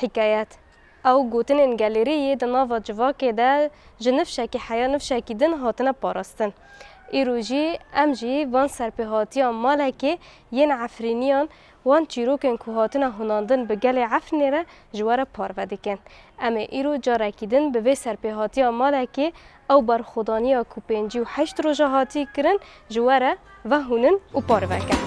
حكايات او گوتن ان گالری د ناوا جواکه ده جنفشکی حیا نفشکی دن هاتنه پاراستن ایروژی امجی وان سرپهاتیان مالکی ین عفرینیان وان چیروکن که هاتنه هناندن به گل عفنیره جوار پارودکن اما ایرو جارکیدن به وی سرپهاتیان مالکی او برخودانیا کو 58 روزه هاتی کرن جواره و هونن و پارودکن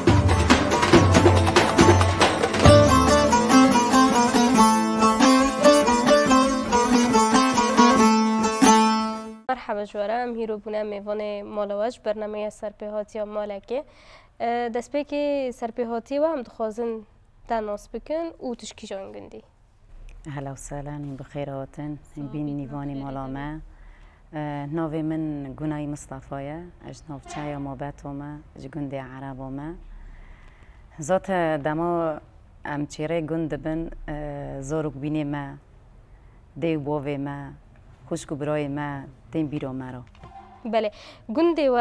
مرحبا جوارم هیرو بونه میوان مالواج برنامه سرپهاتی مالکه دست که سرپهاتی و هم دخوازن تناس بکن و تشکی جان گندی هلا وسهلا بخير هاتن بين نيفاني مالامه ناوي من جناي مصطفى اجناف چايا ماباتوما جگندي عربوما ذات دما ام چيره گند بن زورق بيني ما دي بووي ما خوشكو براي ما دين بيرو مرا بله گندي و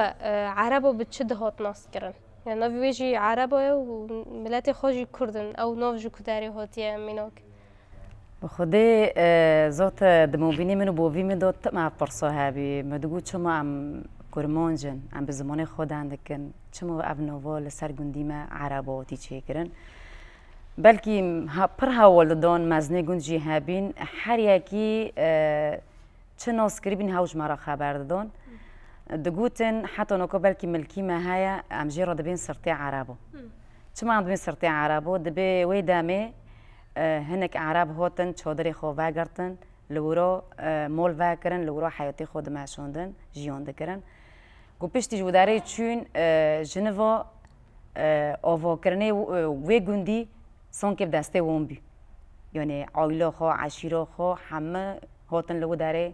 عربو بتشد هات ناس کرن يعني ناوي ويجي عربو و ملت خوشي كردن او ناو جو كداري هاتيه مينوك بخدي ذات دموبيني منو بووي مدات ما فرصها بي مدگو چما ام کرمانجن ام به زمان خود اندکن چما ابناوا لسر گندی ما عرباتی چه کرن بلکه پر هاول دان مزنه گند جی هبین هر یکی چه ناسکری بین هاوج مرا خبر دادن دگوتن حتی نکو بلکه ملکی ما هیا ام جی را دبین سرتی عربو چما ام دبین سرتی عربو دبی وی دامه هنک عرب هاتن چادری خو وگرتن لورا مول وکرن لورا حیاتی خود معشوندن جیان دکرن گو پشتی جوداره چون جنوا آوا کرنه وی گندی سانکه دسته وام بی یعنی عائله خو عشیره خو همه هاتن لو داره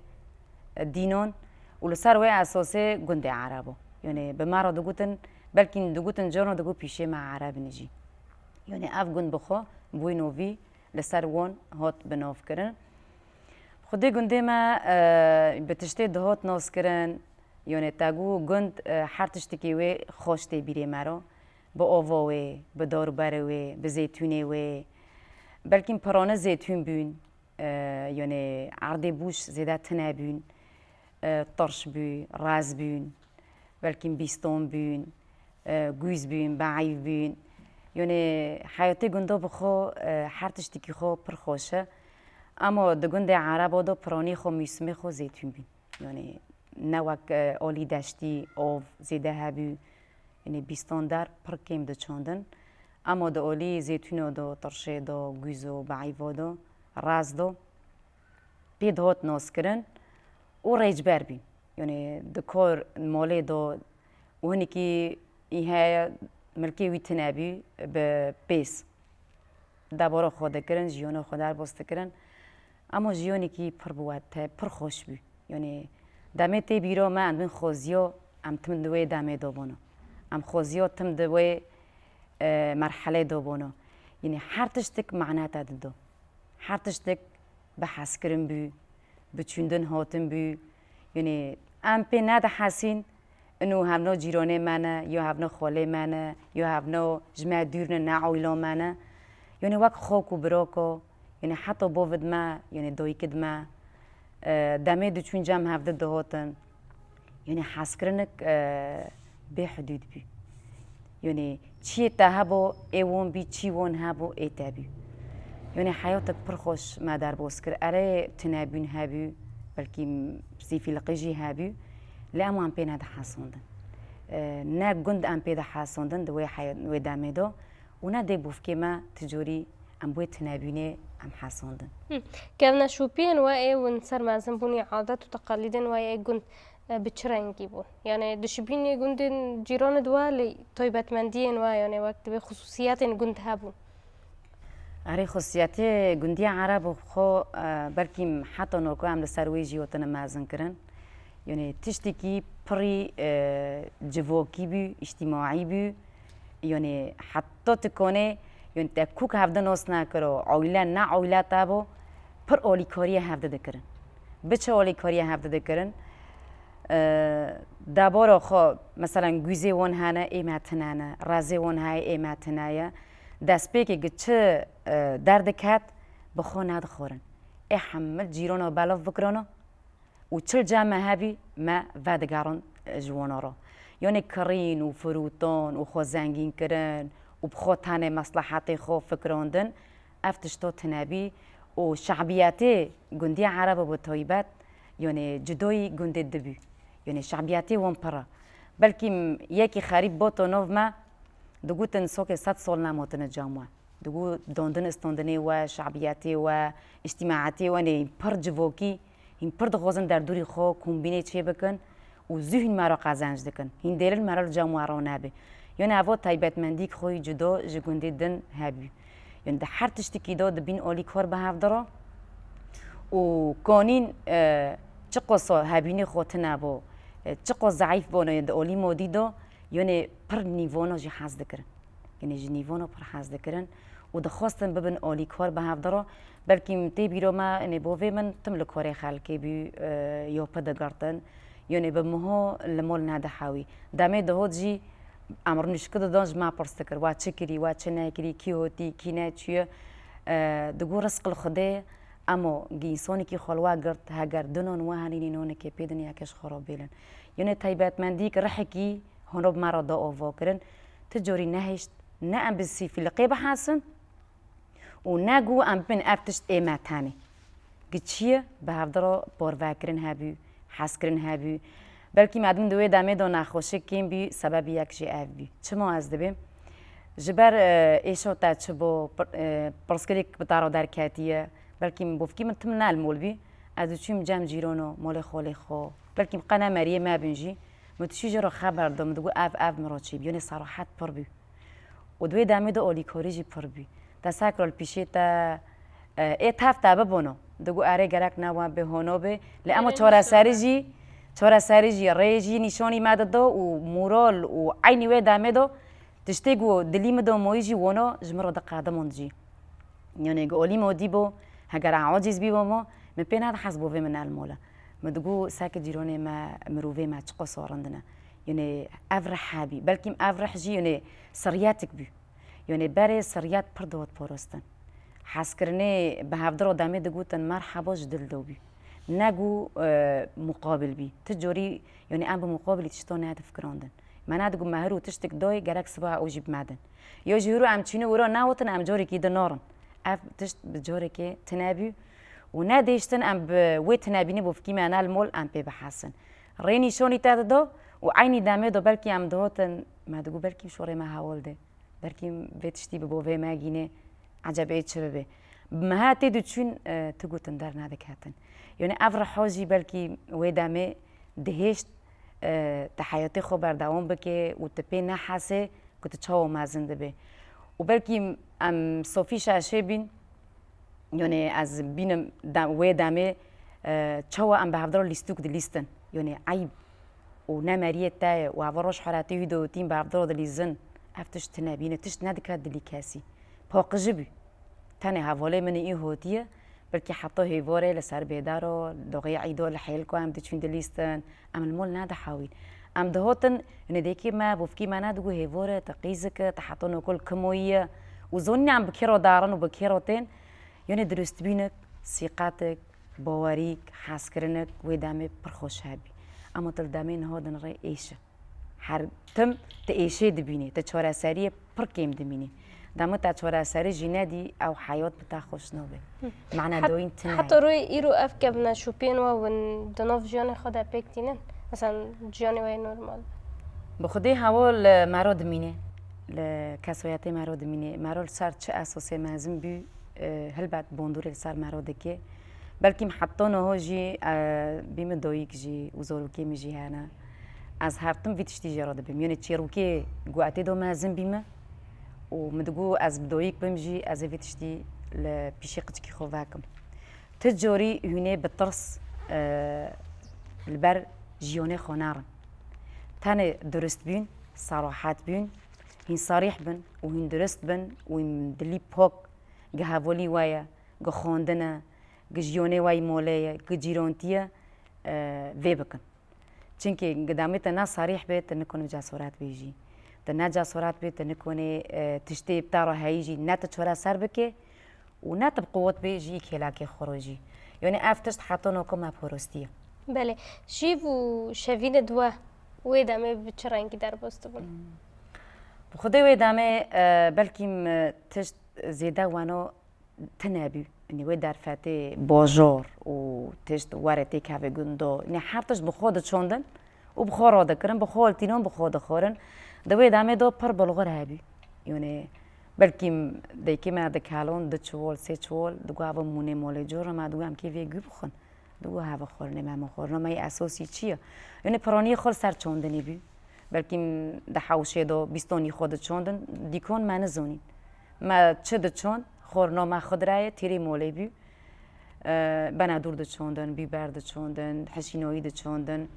دینان ولسر وی اساسه گنده عربو یعنی به مرا دگوتن بلکه دگوتن جانا دگو پیشه مع عرب نجی یعنی اف گند بخو بوی نوی لسر وان هات بناف کرن خودی گنده ما بتشتی دهات ناس کرن یعنی تاگو گند هر تشتی وی خوشتی بیری مرا با آواوی با داربروی با زیتونی بلکه پرانه زیتون بین یعنی عرض بوش زیاده تنه بین طرش بین راز بین بلکه بیستان بین گوز بین بعیف بین یعنی حیاتی گنده بخو هر تشتی خو پر خوشه اما دگنده عرب آدو پرانی خو میسمه خو زیتون بین یعنی نوک آلی دشتی آف زیده هبی یعنی بیستان در پر کم ده چاندن اما ده آلی زیتون دو ترشه دو گوزو بعیفا دو راز دو پید هات ناس کرن و ریج بر بین یعنی ده کار مالی دو و هنی که اینها ملکی وی تنابی به پیس دبارا خود کرن جیانا خود در باست کرن اما جیانی که پر بود پر خوش بی یعنی دمه تی بیرا من اندون خوزیا ام تم دوی دمه دابانا ام خوزیا تم دوی مرحله دابانا یعنی هر تشتک معنی تدو هر تشتک بحث کرن بی بچوندن هاتن بی یعنی ام پی نده حسین انو همنا جیرانه منه یا همنا خاله منه یا همنا جمع دورن نعویلا منه یعنی وقت خاک و براکا یعنی حتی باود ما یعنی دایی کد ما دمه دو چون جمع هفته دهاتن یعنی حس کرنک به حدود بی یعنی چی تهبو ایوان بی چی وان هبو ایتا بی یعنی حیاتک پرخوش ما در باز کر اره تنابین هبی بلکه سیفی لقیجی هبی لا هم بين هذا حاسوندن نا جند ام بيدا حاسوندن دوي حياة ودامي دو ونا دي بوف كما تجوري ام بوي تنابيني ام حاسوندن كنا شوبين واي ونصر معزم بني عادات وتقاليد واي جند بتشرنجي بون يعني دشبيني جند جيران دوالي طيبات مندين واي يعني وقت بخصوصيات جند هابون اری خصوصیت گندی عرب خو بلکه حتی نوکو هم لسرویجی و تنمازن کرن یعنی تشتی کی پری جواکی بی اجتماعی بی یعنی حتی تکونه یعنی تکوک هفته ناس نکرو عائله نه عائله تابو پر آلی کاری هفته دکرن بچه آلی کاری هفته دکرن دبارا خو مثلا گوزی وان هنه ایمتنانه رازی وان های ایمتنایه دست پیکی چه درد کت بخو ندخورن حمل جیران بالا فکرانه و چل جمع هبی ما ودگارن جوانا را یعنی کرین و فروتان و خو زنگین کردن و بخو تنه مصلحت خو فکراندن افتشتا تنبی و شعبیت گندی عرب و طیبت یعنی جدای گندی دبی یعنی شعبیت وان پرا بلکه یکی خریب با تو نو ما دگو تنسو که 100 سال نموتن جامعه دگو داندن استاندنی و شعبیتی و اجتماعاتی و نه پر جوکی این پر دخوازن در دوری خو کمبینه چه بکن و ذهن مرا قازنج دکن این دلیل مرا جامعه را نبی یعنی اوا طیبت مندی خوی جدا جگنده دن هبی یعنی ده هر تشتی که داد بین آلی کار به هفدارا و کانین چه قصا هبینی خود نبا چه قصا ضعیف بانه ده آلی مادی دا یعنی پر نیوانا جی حز دکرن یعنی جی نیوانا پر حز دکرن و ده خواستن ببین آلی کار به هفدارا بلکه متی بیرو ما یعنی باوی من تمل کاری خالکی بی یا پدگرتن یعنی به مها لمال نده حاوی دمی ده جی امر نشکد دانج ما پرستکر و چه کری و چه نکری کی هوتی کی نه چیه دگو رزق الخدا اما گیسانی که خلوا گرد هگر دنان و هنینی نونه که پیدن یکش خراب بیلن یعنی طیبت مندی که رحکی هنوب مرا دا آوا کرن تجاری نهشت نه ام بسی فی لقیب حسن و نگو ام بین افتشت ایمتانی گچیه به هفدرا بار کرن هبی حس کرن هبی بلکه مردم دوی دامه دو نخوشه کیم بی سبب یک جی اف بی چه ما از دبیم جبر ایشو تا چه با پرسکری بتارو در کاتیه بلکه بوفکی من تم نال مول بی از چیم جام جیرانو مال خاله خو بلکه قناه مریه ما بنجی متشی جرا خبر دم دگو اف مراچی بیونه صراحت پر بی و دوی دامه دو اولیکاری جی پر بی تا ساکرال پیشه تا اتحف تا ببونو دگو اره گرک نوان به هونو به لامو چهار سری چهار سریجی ریجی نشانی ماده دو و مورال و عینی و دامه دو تشتگو دلیم دو مویجی ونا جمرو دقادمون جی یعنی قولی مودی بو هگر عاجز بی ما مپین هذا حسبو في من المولا مدقو ساك جيروني ما مروفي ما تشقو صورندنا يعني افرح حابي بلكي افرح جي يعني سرياتك بي يعني باري سريات بردوت بورستن حاسكرني بهافدرو دامي دقوتن مرحبا جدل دو بي نگو مقابل بی تجاری یعنی ام به مقابلی تشتون هدف کردن من ندگو مهرو تشتک دای گرک سبا اوجب مدن یا جیرو ام چینه ورا نوتن ام جاری کی دنارن اف تشت بجاری کی تنابی و ندیشتن ام به وی تنابینی بفکی من المول ام به بحسن رینی شونی تاد دو و عینی دامه دو بلکی ام دهاتن ما دگو بلکی شوره ما حوال ده بلکی بتشتی به بوه ما گینه عجب چه ما تدو چون تگوتن در ندکهتن یعنی افرح حاجی بلکی ویدامه دهشت تحیاتی خو بردوام بکه و تپی نحسه که تچاو مازنده به و بلکی ام صوفی شاشه بین یعنی از بینم ویدامه چاو ام به هفدر لیستوک دلیستن یعنی عیب و نمریت تای و عوارش حراتی ویدو تیم به هفدر دلیزن افتش تنابینه تشت ندکت دلی کسی پاقجبی تانه حواله من این هوتیه بلکه حتی هیواره لسر بیدارو دقیق عیدو لحیل کو ام دچون دلیستن ام المول ناده حاویل ام دهاتن ندیکی ما بفکی ما ندگو هیواره تقیزک تحطون کل کمویه و زونی ام بکیرو دارن و بکیرو تین یعنی درست بینک سیقاتک باوریک حس کرنک و دامه پرخوش هبی اما تل دامه نهادن رای ایشه هر تم تایشه دبینی تچوره سریه پر کیم دبینی دامه تچوره سری جنادی او حیات بتا خوش نوبه معنا دوین تنهایی حتی روی ایرو اف کبنا شوپین و دناف جیان خدا پیکتینن مثلا جیان وی نورمال بخودی حوال مراد مینه لکسویت مراد مینه مراد سر چه اساسی مازم بی هل بعد بندور سر مراد که بلکه حتی نه جی بیم دایک جی وزارکی میجی هنر از هفتم ویتشتی جراد بیم یعنی چیروکی گویی دو مازم بیمه و مدگو از دایک بمجی از ویتشتی لپیشی قطعی خواهکم تجاری هنی بترس البر جیونه خنارن تانه درست بین صراحت بین هین صریح بین و هین درست بین و هین دلی پاک گهولی ویا گخوندنه گجیونه وای مولیه گجیرانتیه وی بکن چونکه قدامي تنا صريح بيت نكون جاسورات بيجي تنا جاسورات بيت نكون تشتي بتاعه هيجي نات تشورا سربكه وناتب قوت بيجي كلاكي خروجي يعني افتشت حاطونو كما بروستيه بله شیف و شوین دوا وی دامه بچرانگی در باست بون بخدي ويدامي بلكي تشت زيدا وانو تنابي اني ويدار فاتي بوجور و تشت وارتي كافي جندو اني حارتش بخود تشوندن وبخورو دكرن بخول تينون بخود خورن دوي دامي دو پر بلغر هابي يعني بلكي ديكي ما دكالون دتشول سيتشول دغوا موني مولي جور ما دغوا ام كيفي غبخن دغوا هاو خورني ما خورنو ما اساسي چيه يعني پروني خول سر چوندني بي بلكي دحوشه دو بیستونی خود چوندن دیکون من زونین ما چه دچون خورنا ما خود رای تیری مولی بی بنادور دچوندن بیبر دچوندن حسینوی دچوندن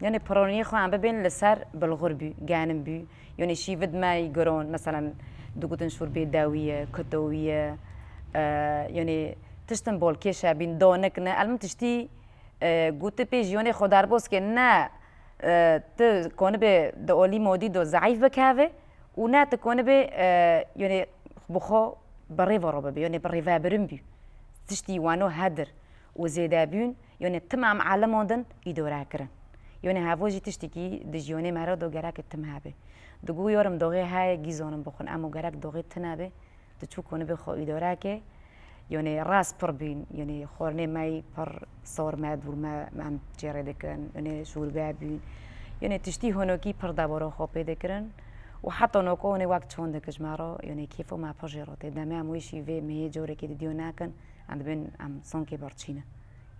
يعني پرونی خو ام ببین لسر بالغربي جانم بي يعني شي ود ما يقرون مثلا دوغتن شوربه داويه كتويه يعني تشتن بول كيشا بين دونك نه الم تشتي گوت پیجیون خودار بوس که نه ت کنه به دالی مودی دو ضعیف بکاوه و نه تکنه به یعنی بخو بری ورا بی یعنی بری وابرم بی تشتی وانو هدر و زیده بیون یعنی تمام عالمودن ایدورا کرن یعنی هواجی تشتی کی دجیونه مرا دو گرک تمهابه دگو یارم دوغه های گیزانم بخون اما گرک دوغه تنابه تچو کنه به خو ایدورا که يعني راس بربين يعني خورني ماي بر صور ماد وما عم تجري دكن يعني شغل بابين يعني تشتي هناكي بر دابورو خوبي دكرن وحتى نوكوني وقت شون دكش مارو يعني كيفو ما بجيروت دامي عم ويشي في مهي جوري كده ديوناكن عند بين عم صنكي برشينا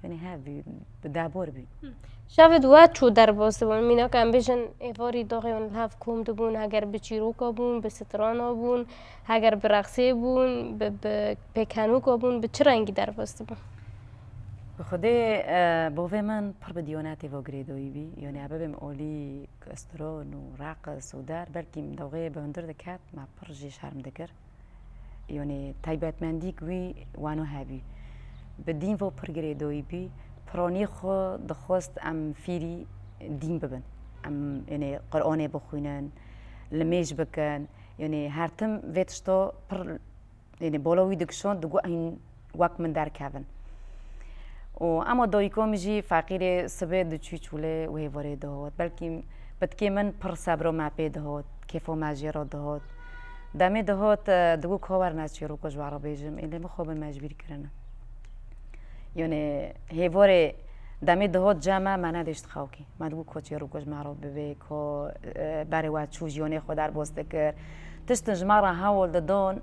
يعني هذا بدابور بي شاید وقت چو در باست بون مینا کم بیشن ایواری داغیون الهف کوم دبون اگر به چیروکا بون به سترانا بون اگر به رقصه بون به پکنوکا بون به چه رنگی در باست بون بخدي بوفي من پر بديوناتي وغريدوي بي يعني عبابم اولي كاسترون وراقص ودار بلكي مدوغي بهندر دكات مع برجي شارم دكر يعني تايبات منديك وي وانو هابي بدين فو پر غريدوي بي پرونی خو دخواست ام فیری دین ببن ام يعني قرآن بخوینن لمیج بکن يعني هرتم ویتشتو پر يعني بولوی دکشون دگو این وقت من در کافن و اما دایکو میجی فقیر سبه دچوی چوله و هیواره دهات بلکه بدکی من پر صبر و معپی دهات کیفو ماجرا دهات دمی دهات دگو کاور نچی رو کجوارا بیجم اینه مخواب مجبور کرنه يعني هيفوري دامي دهوت جامع ما نداشت خاوكي ما دقو كوتشي روكوش معروف ببيك هو باري وات شو جيوني خدار بوستكر تشتن جمارة هاول دون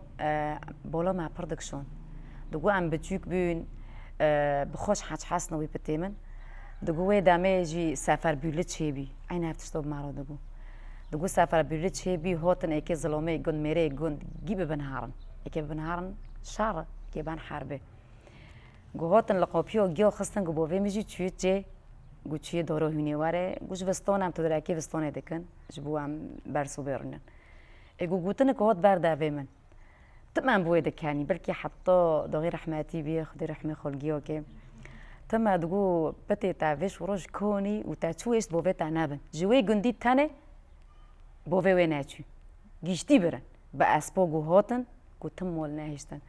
بولا مع برودكشن دقو ام بتشوك بين بخوش حاسنا وي بتيمن دقو دامي جي سفر بيلت شيبي اين هفتشتوب معرو دقو سفر بيلت شيبي هوتن ايكي ظلومي قن ميري قن جيب بنهارن ايكي بنهارن شارة كيبان حربه گوهاتن لقاپیو گیو خستن گوبوی میجی چویت جه گوچی دارو هونی واره گوش وستانم تو درکی وستانه دکن جبو هم برسو برنن اگو گوتن گوهات برده من تمام بوی دکانی بلکه حتی داغی رحمتی بی خدای رحمه خلقیو که تما دگو بتی تعویش وروش کونی و تاچویش بوی تعنابن جوی گندی تنه بوی وی ناچو گیشتی برن با اسپا گوهاتن گوتم مول نهشتن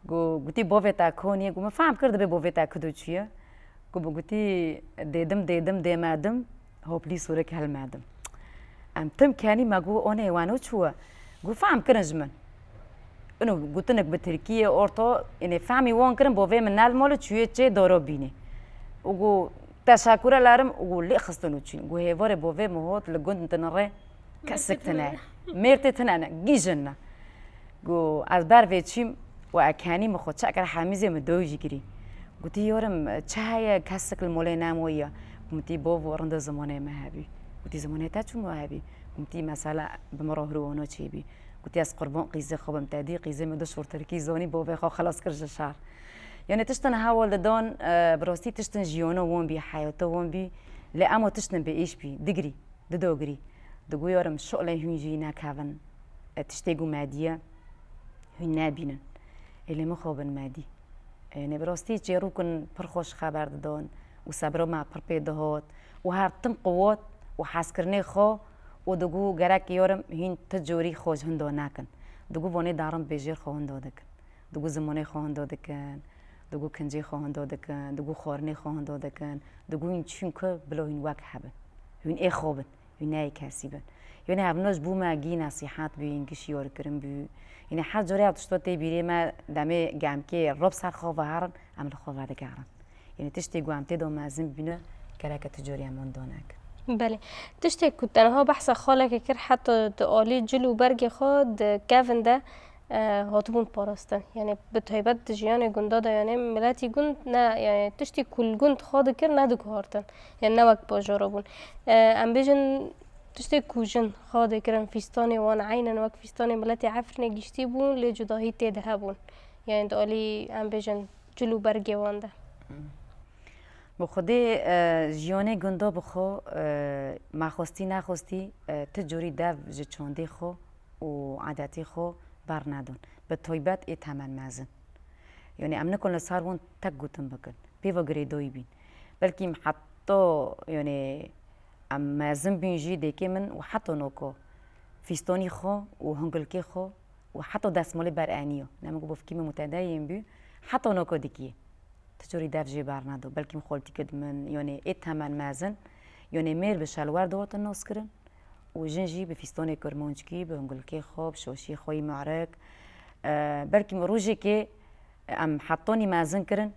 گوتی بوفتا کونی گو مفهم کرده به بوفتا کدو چیه گو بگوتی دیدم دیمادم هوپلی سوره که هل مادم ام تم کانی مگو آنه وانو چوه گو فهم کرنج من اینو گوتنک به ترکیه اورتا اینه فهمی وان کرن بوفه من نال مال چیه چه دارو بینه و گو تشکر لارم و گو لی خستنو چین گو هیوار بوفه مهات لگند تنره کسکتنه مرت تنه گیجنه گو از بر ویچیم و اکنی مخواد چکر حمیزی مدوجی گری گوتی یارم چه های کسک الموله نمویه گوتی با ورند زمانه مهبی گوتی زمانه تا چون مهبی گوتی مثلا بمراه رو آنها چی بی گوتی از قربان قیزه خوابم تادی قیزه مدو شورترکی زانی با بخوا خلاص کرد شهر یعنی تشتن هوال دان براستی تشتن جیانا وان بی حیاتا وان بی لامو تشتن به ایش بی دگری ددوگری دگو یارم شغله هنجی نکهون تشتگو مادیه هن نبینن اللي مخوبن مادي يعني براستي جيروكن برخوش خبر دادن و صبرو مع پرپی دهات و هر تم قوات و حسکرنی خو و دگو گرک یارم هین تجوری خوش هندو نکن دگو وانی دارم بجیر خو هندو دکن دگو زمانه خواهان داده کن دگو کنجی خواهان داده کن دگو خارنه خواهان داده کن دگو این چون که بلا این وقت حبن این ای خوابن این ای کسی بن یعنی هبناش بو ما گی نصیحت بین گشیار کرم بی یعنی هر جوری اتشتو تی بیری ما دم گم که رب سر خواب هرن عمل خواب وده کردن یعنی تشتی گوام تی دو مازن بینه کرک تجاری امان دانک بله تشتی که تنها بحث خاله که حتی دعالی جلو برگ خود کافن ده هاتبون پاراستن یعنی به تایبت جیان گنده دا یعنی ملتی گند نه یعنی تشتی کل گند خود کر ندو کارتن یعنی نه وقت باجارا بون ام بیجن تشتی کوجن خود کرن فیستانی وان عینن وقت فیستانی ملتی عفرنه گشتی بون لی جداهی تیده بون یعنی دعالی ام بیجن جلو برگ وان ده بخودی جیان گنده بخو مخواستی نخواستی تجوری دو جچانده خو و عادتی خو بر ندون به تایبت ای تمن مزن یعنی امن کل سارون تک گوتم بکن بیوا گریدوی بین بلکه حتی یعنی ام مزن بین جی دیگه من و حتی نوکو فیستانی خو و هنگلکی خو و حتی دستمالی بر آنیو نمیگو بفکیم متدایم بی حتی نوکو دیگه تجوری دو جی بر ندون بلکه خالتی کد من یعنی ای تمن مزن یعنی میر به شلوار دوات الناس کرن و جنجی به فیستان کرمانچکی به هنگلکی خواب شوشی خوی معرک بلکه مروجی که ام حطانی مازن کرن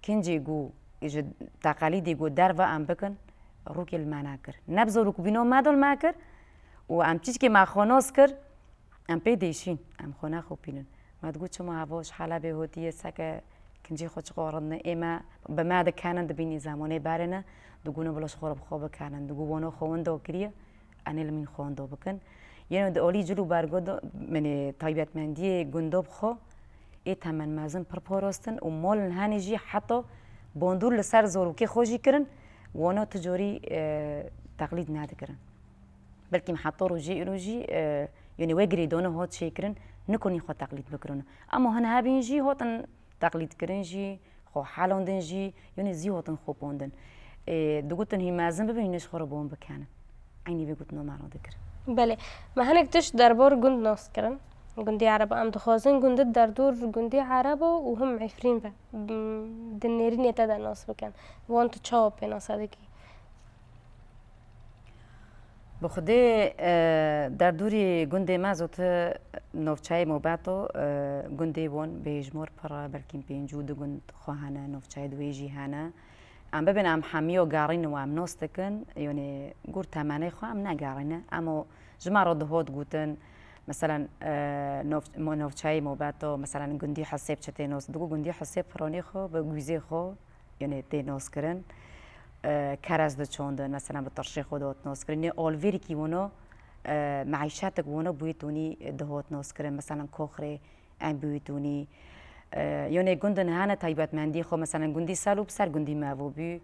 کنجی گو ایج تقلیدی گو در و ام بکن روکی المانا کر نبزو روکو بینو مادل ما کر و ام چیز که ما خاناس کر ام پیدیشین ام خانه خوب بینن ما تقول شما هواش حالا به هوتیه سکه کنجی خودش قارن اما به ماده کانن دبینی زمانه بارنه دگونه بلاش خراب خواب کانن دگو وانو خوان دو کریه انیل من خوان دو بکن یعنی دالی جلو برگود من تایبت مندی گنداب خو ای تمن مازن پرپاراستن و مال هنیجی حتی باندور لسر زوروکی خوشی کرن وانو تجاری تقلید نده کرن بلکه حتی روجی یعنی وگری دونه هات شی کرن نکنی خو تقلید بکرن اما هن هبینجی هاتن تقلید کرنجی خو حالاندنجی یعنی زیادن خوباندن دوگوتن هی مازن ببینیش خرابون بکنن عینی بگوت نمارا دکر بله ما هنک تش دربار گند ناس کرن گندی عرب ام دخوازن گندت در دور گندی عرب و هم عفرین و دنیرین یتا ناس بکن وانت چاپ ناس دکی بخوده در دوری گنده ما زوت نوچای موباتو گنده وان بیجمور پر بلکیم پینجو دو گند خواهانه نوچای دویجی هانه ام ببینم حمیو گارین و ام ناستکن یعنی گور تمنه خواهم نگارینه اما جمع دهات گوتن مثلا نوچای موباتو مثلا گندی حساب چته ناس دو گندی حساب پرانی خو به گوزی خو یعنی تی ناس کرن کرز دچوندن مثلا به ترشی خودات ناس کرن نه آلویری کی ونو معیشتک ونو بویتونی دهات ناس کرن مثلا کوخره ام بویتونی یعنی گندن هنه تایبت مندی خو مثلا گندی سالو بسر گندی موابی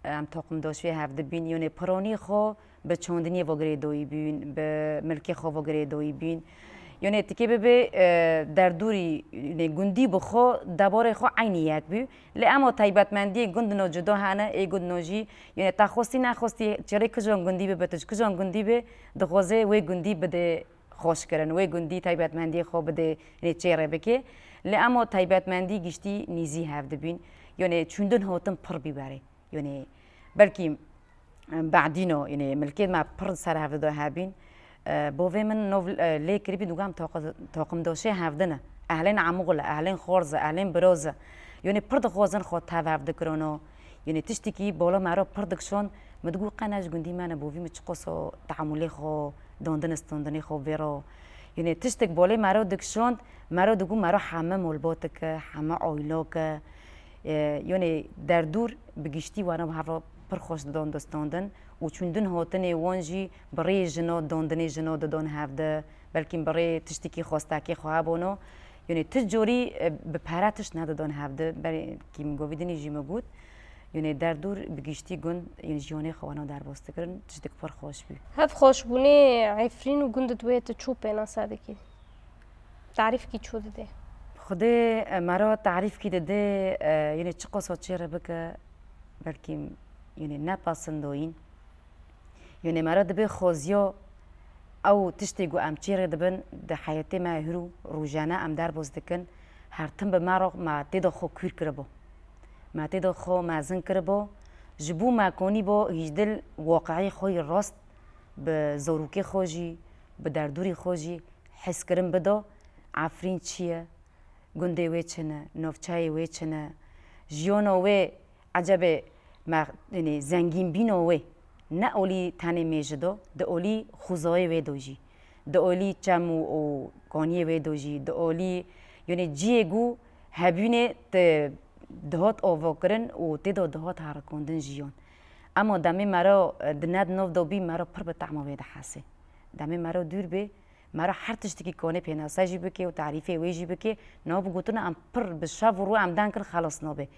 ام تاقم داشوی هفته بین یعنی پرانی خو به چوندنی وگری دوی بین به ملکی خو وگری دوی بین یعنی تکی به در دوری گندی بخو دبار خو عینی یک بی لی اما تایبت مندی گند نجدا هنه ای گند نجی یعنی تخواستی نخواستی چرا کجان گندی به بتج کجان گندی به دغوزه و گندی بده خوش کردن و گندی تایبت مندی خو بده یعنی چهره بکی لی اما تایبت مندی گشتی نیزی هفته بین یعنی چوندن هاتم پر بیبره یعنی بلکی بعدینو یعنی ملکیت ما پر سر هفته دا هبین بوی من نو لیکری بی دوگام تاقم داشته هفته اهلین عمقله اهلین خورزه اهلین برازه یعنی پر دخوازن خود تا هفته کرانو یعنی تشتی کی بالا مرا پر دکشون مدگو قناج گندی من بوی مچقصو تعاملی خو داندن استاندنی خو ویرا یعنی تشتک بالا مرا دکشون مرا دگو مرا همه ملباتک همه آیلاک یعنی در دور بگشتی وانم هر پر خوش داندستاندن و چوندن هاتن وانجی برای جنا داندنی جنا دادن هفته بلکه برای تشتکی خواستکی خوابونو یعنی تجوری به پراتش ندادن هفته برای کی میگویدنی جیم بود یعنی در دور بگشتی گند یعنی جیانه خوانا در واسطه کردن تشتک پر خوش بی هف خوشبونی عفرین و گند دویت چوب ناساده کی تعریف کی چود ده خدا مرا تعریف کی ده یعنی چه قصد چه ربکه بلکه یعنی نپسندوین یعنی مرا دبی خوزیا او تشتيگو ام چیره دبن ده حیاتی ما هرو روزانه ام در باز دکن هر تن به مرا ما تیدا خو کور کربو ما تیدا خو مازن کربو جبو ما کنی با هیچدل واقعی خوی راست به زوروکی خوجی به دردوری خوجی حس کرم بدا عفرین چیه گنده وی چنه نوفچای وی چنه جیانا وی عجبه ما یعنی زنگین بینو وی نه اولی تنه میجدو ده اولی خوزای وی دوجی ده اولی چمو او کانی وی دوجی ده اولی یعنی جیگو هبینه دهات آوا کرن و تیدا دهات هرکندن جیان اما دمی مرا دند نو دو بی مرا پر به طعم ویده حاسه دمی مرا دور به مرا هر تشتکی کنه پینا ساجی بکی و تعریفی ویجی بکی نو بگوتونه ام پر به شاف رو ام دانکر خلاص نوبه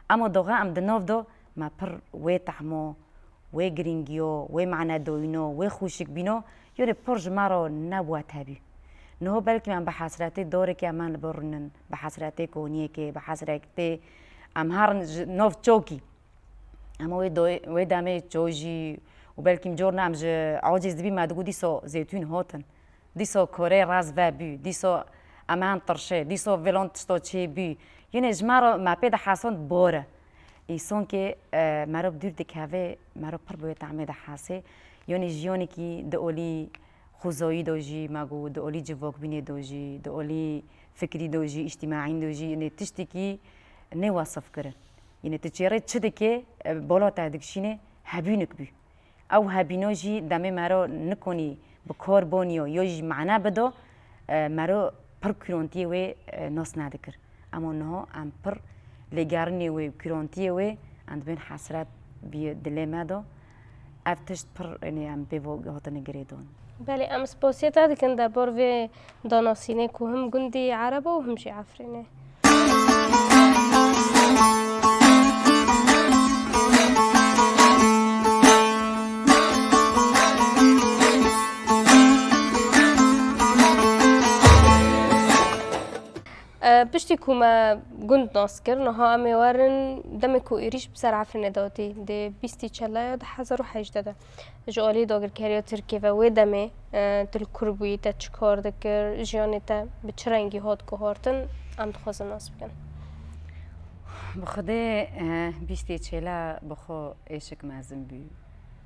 اما دوغا ام دنو دو ما پر وی طعمو وی گرینگیو وی معنی دوینو وی خوشک بینو یعنی پرج مرا نبوت هبی نه بلکه من به حسرتی دوره که من برنن به حسرتی کنیه که به حسرتی ام هر نوف چوکی اما وی دامه چوجی و بلکه جور نامج عاجز دبی ما دگو دیسو زیتون هاتن دیسو کره راز و بی دیسو امان ترشه دیسو ولانت ستو چی بی یعنی جمارا ما پیدا حسن باره ایسون که مرا بدور دکاوه مرا پر باید تعمید حاسه یعنی جیانی که دولی خوزایی دوجی مگو دولی جواب بینی دوجی دولی فکری دوجی اجتماعی دوجی یعنی تشتی که نوصف کرن یعنی تجاری چه که بالا تعدکشینه هبینک بی او هبیناجی دم مرا نکنی بکار بانیو یا جی معنا بدا مرا پر کرانتی و ناس ندکر اما نه ام پر لگرنی و کرانتی و اند بین حسرت بی دل مدا افتشت پر یعنی ام بیو هاتن گریدون بله ام سپاسیت دکن در بار و داناسینه که هم گندی عرب و هم شی عفرینه پشتی که ما گند ناس کرد نها امی وارن دم کو ایریش بسر عفرینه دادی ده 24 ده 1018 جوالی داگر کریات ترکیه و وی دمه تل کربویی تا چکار دکر جیانی تا به چه رنگی هات که هارتن ام دخواست ناس بکن بخدا 24 بخو ایشک مازن بی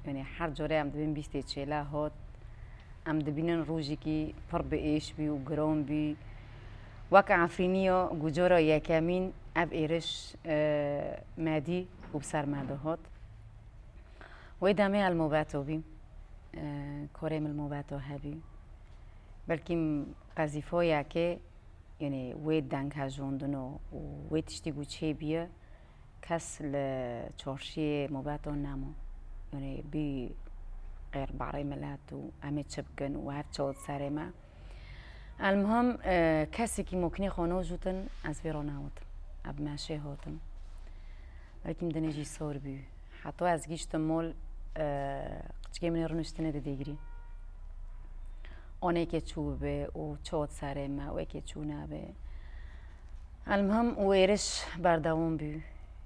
یعنی هر جوره ام دبین 24 هات ام دبینن روزی که پر به ایش بی و گرام بی وك عفرينيو جوجورا يا كامين اب ايرش مادي وبسر مادهات ويدامي الموباتو بي كوريم الموباتو هبي بلكي قذيفو ياكي يعني ويد دانك هاجوندنو ويد تشتيقو تشي بيه كاس لچورشي موباتو نامو يعني بي غير بعري ملاتو امي تشبكن وهاف تشوت ساريما المهم کسی که ممکنه خانه جوتن از ویران هاتم اب ماشه هاتم ولی دنیجی سور بی حتی از گیشت مال قچگی من رنشتنه دیگری آنه که چوبه و چوت سره ما و که چونه به المهم ویرش بردوام بی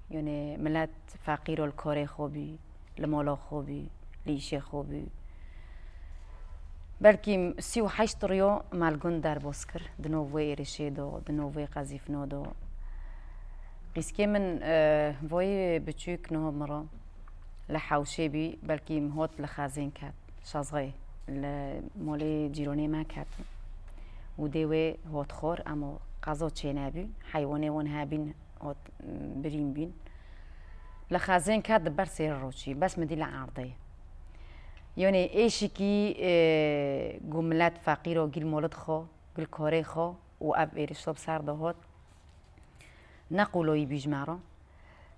یعنی ملت فقیر الکار خوبی لمالا خوبی لیشه خوبی بلکه 38 ریا مالگون در باز کر دنووی رشی دو دنووی قذیف نو دو قیسکی من وای بچوک نه مرا لحوشی بی بلکه مهات لخازین کات شازغی لمالی جیرونی ما کات و دیوی هات خور اما قضا چه نبی حیوانی ون هابین هات بریم بین لخازین کات برسیر روچی بس مدی لعرضه یعنی ایشی که گملت فقیر و گل مولد خو گل کاری خو و اب ایرشتاب سر دهات نقولوی بیجمارا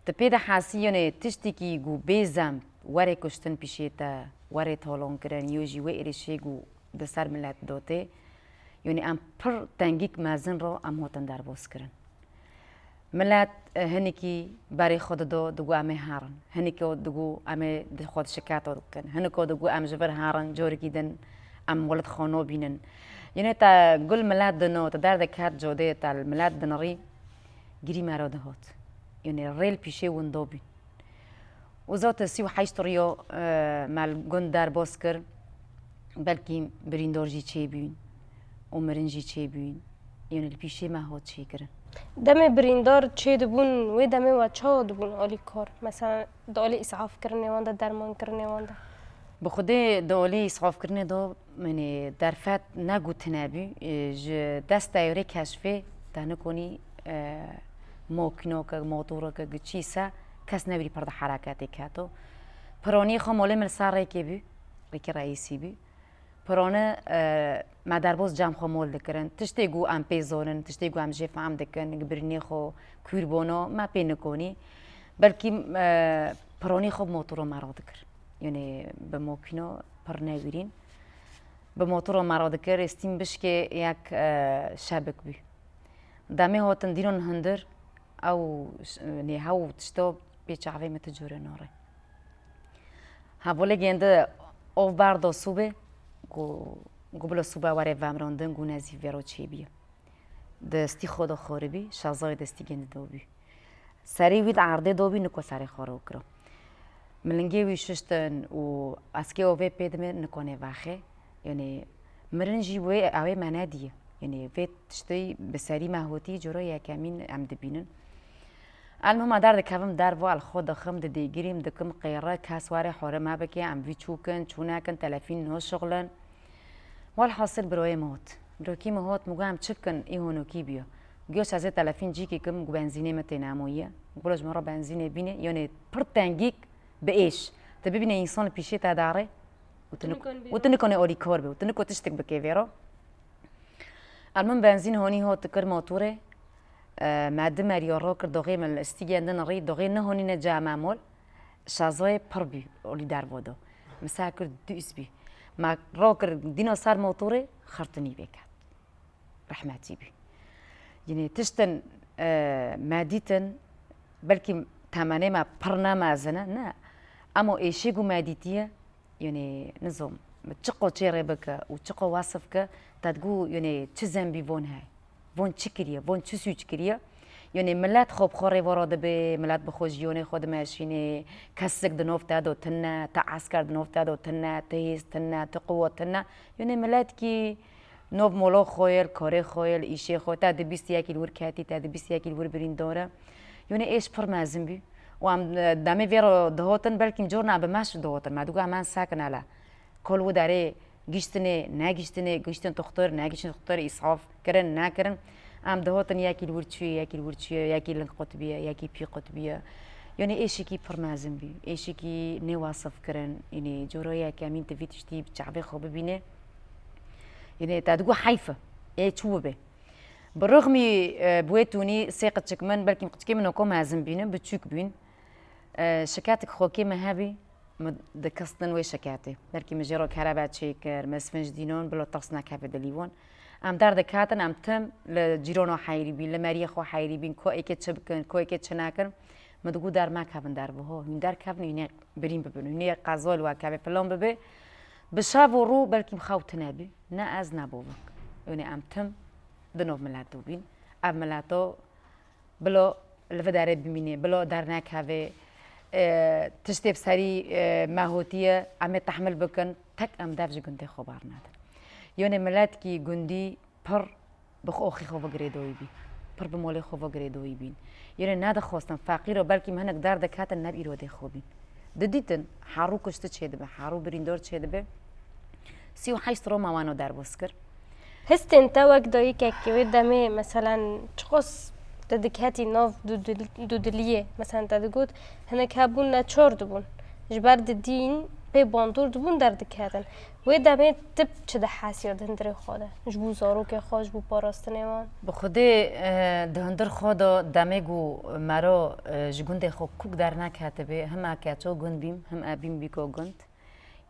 تپید حاسی یعنی تشتی که گو بیزم وره کشتن پیشیتا وره تالون کرن یوجی و ایرشی گو دسر ملت داته یعنی ام پر تنگیک مازن را ام هاتن در باز کرن ملت هنی که برای خود دو امه هارن هنی که دو امه خود شکایت دکن هنی که دو ام جبر هارن جوری کدن ام ولد خانو بینن یعنی تا گل ملت دنو تا درد کات جوده تا ملت دنری گری مراد هات یعنی ریل پیشه وندو بین وزات 38 ریا مال گند در باز کر بلکه بریندارجی چه بین و مرنجی چه بین یعنی الپیشه ما هات چه کرن دم بریندار چه دبون و دم و چه دبون آلی کار مثلا دالی اسعاف کرنه وانده درمان کرنه وانده بخوده دالی اسعاف کرنه دا من درفت نگوت نبی ج دست دایره کشفه تنه کنی ماکینا که موتورا که گچیسا کس نبری پرده حرکتی کاتو پرانی خماله من سر که بی ریک رئیسی بی پرانه ما درباز جمع خمال دکرن تشتی گو ام پیزانن تشتی گو ام جف ام دکن برنی خو کوربانا ما پی نکنی بلکه پرانی خو موتورا مرا دکر یعنی به ماکینا پر نگیرین به موتورا مرا دکر استیم بش که یک شبک بی دامه هاتن دیرون هندر او نه هاو تشتو بیچاره متجوره ناره هاوله گنده او بردا صبح قبل صبح واره وامراندن گو نزی ورا چی بیه دستی خدا خاربی شازای دستی گنده دوبی سری وید عرضه دوبی نکو سری خارو کرو ملنگی ویششتن و اسکی اوه پیدمه نکنه واخه یعنی مرنجی وی اوه منادیه یعنی وید تشتی بسری مهوتی جورا یکمین ام دبینن المهم در کفم در و الخود خم دیگریم دکم قیره کسواره حوره ما بکی ام وی چوکن چونکن تلفین نو شغلن والحاصل بروی موت بروکی موت مگم چکن ایهونو کی بیا گوش از تلفین جی کی کم بنزینه مت نامویه بروج مرا بنزینه بینه یعنی پر تنگیک بهش تبینه انسان پیشه تا داره وتنکنه اولی کار به وتنکو تشتک بکی ویرا المهم بنزین هونی هات کر موتوره ماده مریارا کرد داغی مل استیگندن ری داغی نه هونی نه جامع مول شازای پر بی اولی در وادا مسا کرد دویس بی ما را کرد دینا سر موتوره خرطنی بکرد رحمتی بی یعنی تشتن مادیتن بلکه تمنه ما پر نمازنه نه اما ایشی گو مادیتیه یعنی نظام چقو چیره بکه و چقو وصف که تدگو یعنی چه زنبی وون های وون چی کریه وون چه سوچ کریه یعنی ملت خوب خوری وارد به ملت بخوشیونه خود ماشینه کسک دنوف دادو تنه تا عسکر دنوف دادو تنه تهیز تنه تا قوت تنه یعنی ملت کی نوب مولا خویل کاری خویل ایشی خویل تا دبیست یکی لور کاتی تا دبیست یکی لور برین داره یعنی ایش پر مازن بی و ام دمی ویرو دهاتن بلکه جورنا به ماش دهاتن ما دوگا من ساکن علا کل و داره گیشتنه نگیشتنه گیشتن دختر نگیشتن دختر اسعاف کردن نکردن ام دهاتن یکی لورچیه یکی لنگ قطبیه یکی پی قطبیه یعنی ایشی کی پرمازم بی ایشی کی نواسف کردن یعنی جورایی که امین تفیتشتی بچعبه خوب بینه یعنی تدگو حیفه ای چوبه به برغمی بویتونی سیقت چکمن بلکه قطکی منو کم ازم بینه بچوک بین شکاتك خوكي مهابي دكستن وي شكاتي بلكي مجرو كهرباء تشيكر مسفنج دينون بلو تصنا كافي دليون ام دار دكاتن ام تم لجيرونو حيري بين لمريخو حيري بين كو ايكي تشبكن كو ايكي تشناكن مدغو دار ما كافن دار بهو هين دار كافن هين بريم ببن هين قازول وكافي فلون ببي بشافو رو بلكي مخاوت نبي نا از نبوك يعني ام تم دنوب ملاتو بين اب ملاتو بلو الفداري بميني بلو دار كافي تشتي بسري ماهوتية عم تحمل بكن تك ام دافج جندي خبر نادر یعنی ملت کی گندی پر بخو آخی خواب گریدایی بی پر بمالی خواب گریدایی بین یعنی نده خواستن فقیر و بلکه مهنگ درد کاتن نب ایراده خوابین ددیتن حارو کشته چه دبه حارو بریندار چه دبه 38 رو موانو در بسکر هستن توک دایی که که دمه مثلا چقص تدکهتی ناف دودلیه مثلا تدگود هنک هبون نچار دبون جبرد دین به باندور دبون در دکهتن و دمه تب چه ده حسیات هندری خواده جبو زارو که خواهش بو پاراستنه وان بخوده دهندر خواده دمه گو مرا جگنده خو کوک در نکهته به هم اکیچو گند بیم هم ابیم بیکو گند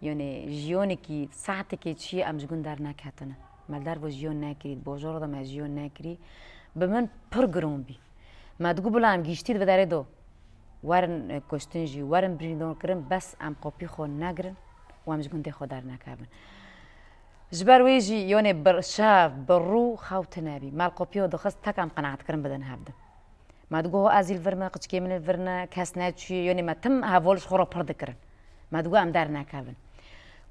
یعنی جیونی کی ساعتی که چیه ام جگند در نکهتنه مالدار و جیون نکرید باجار دم جیون نکری به من پرگرام بی مدگو بلام گیشتید و داره دو ورن کشتنجی ورن بریندون کرن بس ام قاپی خو نگرن و ام جگنده خو در نکبن جبر ویجی یعنی برشاف برو خوت نبی مال قاپی و دخست تکم قناعت کرن بدن هفته مدگو ازیل ورما قچکی من ورنا کس نچی یعنی ما تم هوالش خورا پرد کرن مدگو ام در نکبن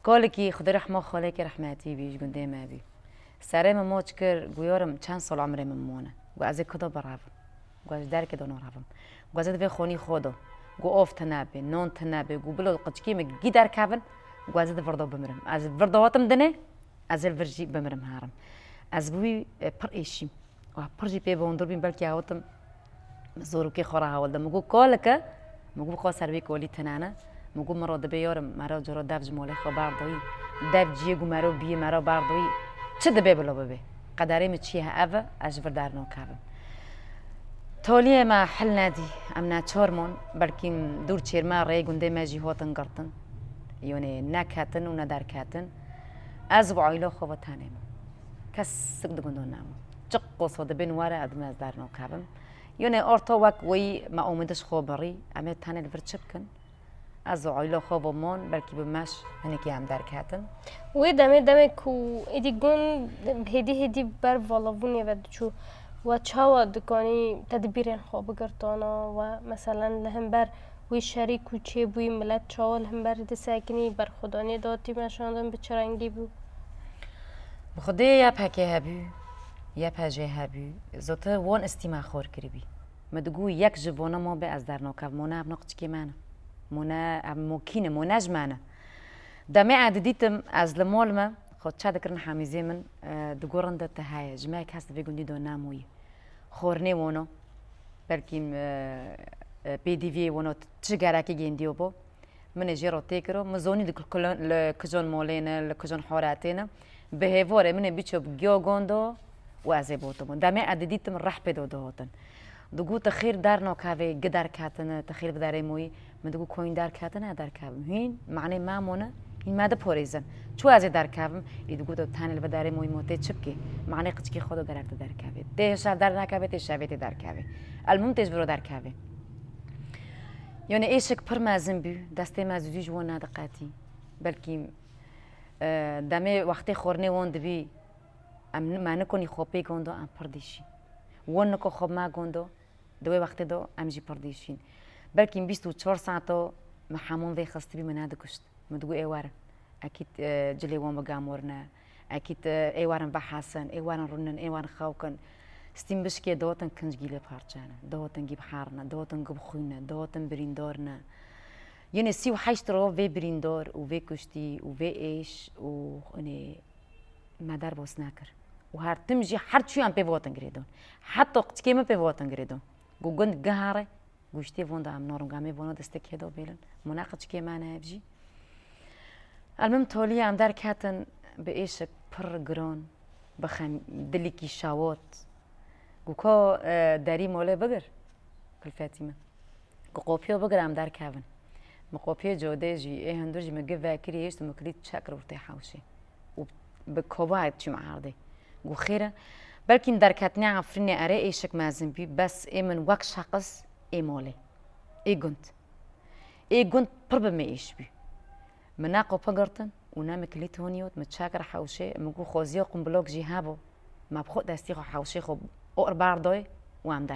قالکی خدا رحمه خاله که رحمتی بیش گنده ما بی سرم موج کر گویارم چند سال عمرم مونه گو از کدا برام گو از درک دو نرفم گو از دوی خونی خدا گو آفت نبی نان نبی گو بلو قچکی مگی در کابن گو از وردا بمرم از ورداواتم دنه از الورجی بمرم هارم از بوی پر ایشیم و پرجی پی بوندر بیم بلکی آوتم زورو کی خورا هولدم مگو کالکه مگو قاسر بی کولی تنانه مگو مرا دبیارم مرا جرا دبج مالی خبر دایی دب جیگو مرا بی مرا بردایی چه دبی بلا ببی قدریم چیه اوه اجبر در نکردم تالیه ما حل ندی امنا چارمون بلکیم دور چیرما ری گنده ماجی هاتن گرتن یعنی نکاتن و ندار کاتن از بعیلا خوب تانیم کس سقد گندون نام چق قصد بین واره ادم از در نکردم یعنی آرتا وق وی ما آمدش خبری اما تانه الورچ بکن از عائله خوابمان بلکه به مش هنی که هم در کاتن و دم کو ایدیگون هدی بر والافونی و چو و چهوا دکانی تدبیر خواب گرتانا و مثلا لهم بر وی شریک و چه بوی ملت چهوا لهم بر دسکنی بر خدانی داتی مشاندن به چرنگی بو بخدا یا پاکی هبی یا پاجه هبی زوت وان استیما خور کریبی مدگو یک جوانه ما به از در نکاف مونه ابناقش کی منه مونه ممکنه مناج منه دم عددیتم از لمال ما خود چه دکرن حمیزه من دگورن دت های جمعه کس بگویی دو ناموی خورنه وانو بلکیم پی دی وی وانو چگره کی گندیو با من جرا تکرو مزونی لکجان مالینه لکجان حارتینه به هواره من بیچوب گیا گندو و از بودم دم عددیتم رح پیدا دهاتن دگو تخیر در نکاوی قدر کاتن تخیر بداره موی من دگو کوین در کاتن در کاوم هین معنی ما مونه این ماده پوریزن چو از در کاوم دگو تو تانل بداره موی موته چبکی معنی قچکی خدا گرفته در کاوی ده شر در نکاوی ته شویت در کاوی المهم تیز برو در کاوی یعنی ایشک پر مازن بی دسته مازوجی جوان ندقاتی بلکی دمه وقتی خورنه وند بی ام ما نکنی خوبی گندو ام پردیشی ون نکو خوب ما گندو دوی وقت دو امجی پردیشین بلکه 24 ساعتو محمون وی خسته بی مناد کشت مدگو ایوار اکید جلی وان بگامورنا اکید ایوارن بحثن ایوارن رونن ایوارن خاوکن استیم بشکی دوتن کنجگیله پارچانه دوتن گیب حارنا دوتن گب خوینه دوتن بریندارنا یعنی 38 رو وی بریندار و وی کشتی و وی ایش و اني مادر باس نکر و هر تمجي هر چی هم پیواتن گریدون حتی قطعی ما پیواتن گریدون گوگند گهاره گوشتی وند هم نارم گامی وند دستک هدا بیلن مناقش کی معنی ابجی المهم تولي هم در کاتن به ایش پر گران بخم دلی کی شاوات گوکا داری موله بگر کل فاطمه گوپیا بگر هم در کاون مقابل جوده جی هندور جی مگه وکری است مکلید چکر ورته حوشی و بکوبایت چی معارضه گو خیره بلکه در کتنی عفرینی اره ایشک مازن بی بس ایمن وقت شخص ایماله ایگند پر به ایش بی منا قوپا گرتن و نام کلیت هونیوت متشکر حوشی مگو خوزیا قنبلوک جی هابو ما بخود دستی خو حوشی خو اور باردای و هم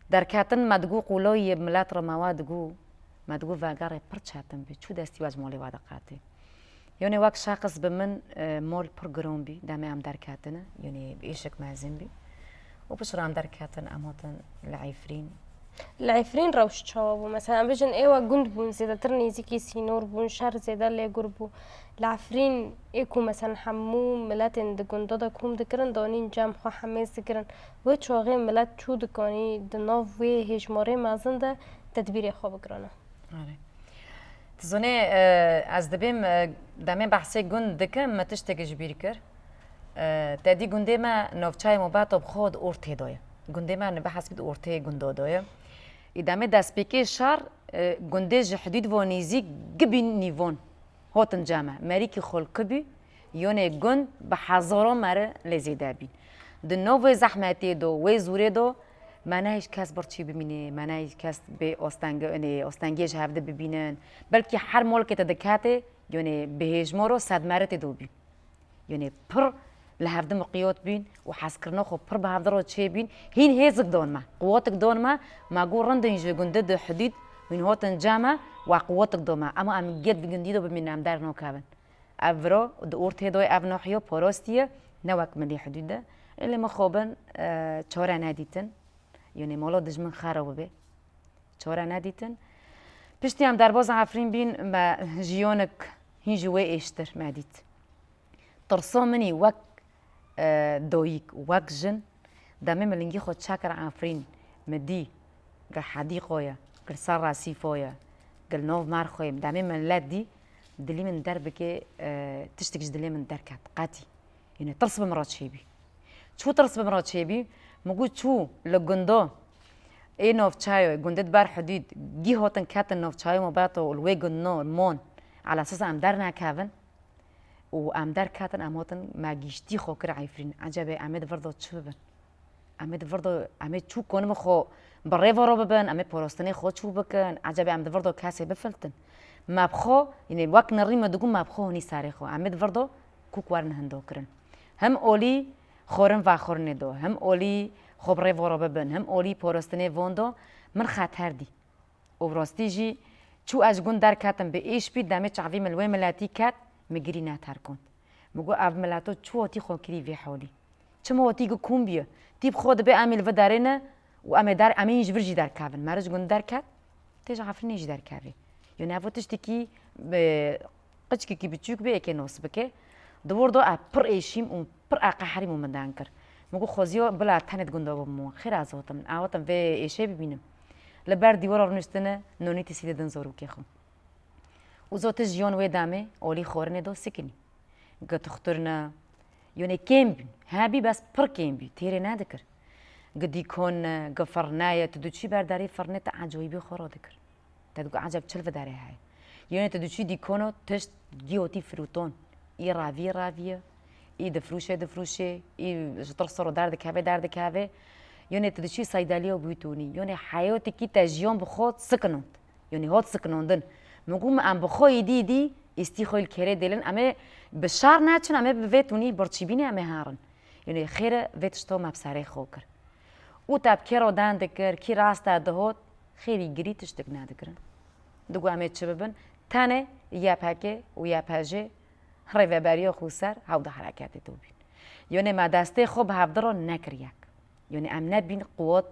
در کتن مدگو قولای ملت را مواد گو مدگو واقعا پر چاتم بی چو دستی واج مالی وادا قاطی یعنی وقت شخص به من مال پر گرام بی دمی هم در کاتنه یعنی بیشک مازن بی و بسرعه هم در کاتن اماتن العفرين روش تشاو مثلا بيجن ايوا جند بون زيادة ترنيزي كي سينور بون شهر زيادة اللي قربو العفرين ايكو مثلا حمو ملاتن دقون دادا كوم دكرن دانين جام خوا حميز دكرن و چاغي ملات چو دكاني دناف وي هجماري مازن ده تدبير خواب گرانا تزوني از دبیم دمه بحثی گند دکم ما تشتگ جبیر کر تادی گنده ما نوچای مباطب خود ارته دایا گنده ما نبحث کد ارته گنده دایا ادامه دست پیکی شار گنده جحدید و نیزی گبین نیوان هاتن جامع مریکی خلق بی یونه گند به هزاران مره لزیده بین دنوی زحمتی دو و زوره دو من هیچ کس برچی ببینه من هیچ کس به آستانگیش هفته ببینن بلکه هر ملک تدکاته یعنی به هجمارو صد مرت دو بین یعنی پر لهفته مقیات بین و حس کردن خو پر به هفته رو چه بین هین هزک دان ما قوتک دان ما گورند اینجا گنده ده حدود وين هاتن جامع وقوتك دوما اما ام جد بجندي دو بمن ام در نوكابن افرو دورت هدوي افناحيو باراستيه نوك ملي حدوده اللي مخوبن چهار ندیتن یعنی مالا دجمن خرابه به چهار ندیتن پشتی هم در باز عفرین بین ما جیانک هین جوه ایشتر مدید ترسا منی وک دایک وک جن دمه ملنگی خود چکر عفرین مدی گل حدیقایا گل سر راسیفایا گل ناف مرخویم دمه من لدی دلی من در بکه تشتکش دلی من در کت قاتی یعنی ترس بمرات شیبی چو ترس بمرات شیبی مگو چو لگندا ای نافچايو گندت بر حدود جي هاتن كاتن نافچايو ما باتو الوي گنو مون على اساس ام در نكافن و ام در كاتن ام هاتن ما گيشتي خو كر عيفرين عجبه امد فرضو تشوبن امد فرضو امد چو كونم خو بري ورا ببن امد پروستني خو چو بكن عجبه امد فرضو كاسي بفلتن ما بخو يعني وقت نريم دغم ما بخو ني ساري خو امد فرضو كوك ورن هندو كرن هم اولي خورن و خورن دو هم اولي خبره ورا ببن هم اولی پرستنه وندو من خطر دی و راستی جی چو از گون در کتم به ایش بی دمه چعوی ملوی ملاتی کت مگری نتر کن مگو او ملاتو چو تی خو کری وی حالی چما تی گو کون بیه تیب خود به عمل و درنه و ام در امین جبرجی در کاون مرج گون در کت تیج عفر نیج در کاوی یو نفوتش تکی به قچکی کی بچوک به اکی نوس بکه دور دو پر ایشیم و پر اقحری مومندان کر مگو خوزیو بلا تنت گنده بمون خیر از آواتم و ایشه ببینم لبر دیوار آرنشتنه نونیتی سیده دن زارو که خو و زوت جیان و دامه اولی خورنه دو سکنی گت خطرنا یونه کم بین هابی بس پر کم بی تیره ندکر گدی کن گفرنایه تدو چی برداری فرنه تا عجایبی خورا دکر تدو عجب چل و داره های یونه تدو چی دی کنو تشت گیوتی فروتون ای راویه ای دفروشه ای ترسرو درد کاوه یعنی تدشی صیدلیه بیتونی یعنی حیاتی کی تجیان بخود سکنند یعنی هات سکنندن مگم ام بخوای دی استیخال کره دلن اما بشار نچن اما بویتونی برچیبینی اما هارن یعنی خیره ویتشتو مبسره خوکر او تاب کرا دند کر کی راست دهات خیلی گری تشتک ندکرن دگو اما چه ببن تنه یا پکه و یا پاجه ریوبری خوسر هاود حرکت توبین یعنی ما دسته خوب هفدرو نکریک یعنی ام نبین قوت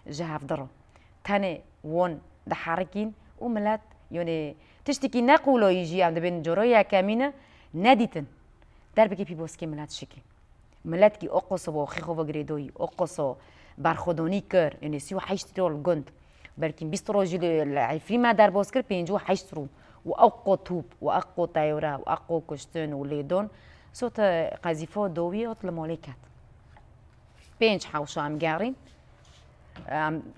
جه هفدرو تنه وون ده حرکین و ملت یعنی تشتکی نقولو یجی ام دبین جروی کمینه ندیتن در بکی پی بوسکی ملت شکی ملت کی اقصو با خیخو و گریدوی اقصو برخودانی کر یعنی 38 رول گند بلکن 20 روز العفري ما در باز کر 58 رو وأقو توب وأقو طيورة وأقو كشتن وليدون صوت قذيفة دوية أطل موليكات بينج حوشو عم جارين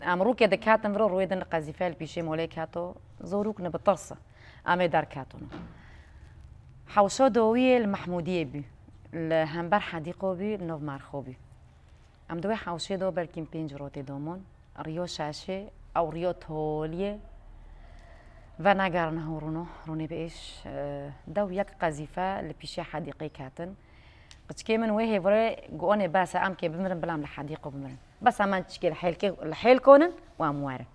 روك دكاتن رو رويدن قذيفة البيشي موليكاتو زوروك نبطرسة أمي دار كاتونو حوشو دوية المحمودية بي الهمبر حديقو بي نوف مارخو بي ام دوي حوشي دو بركين بينج روتي دومون ريو شاشي أو ريو توليه و نگران هورونو رونی بیش دو یک قذیفه لپیش حدیقی کاتن قد که من وهی وره گونه بس ام که بمرن بلام لحدیقه بمرن بس من تشكي الحيل كونن وامواره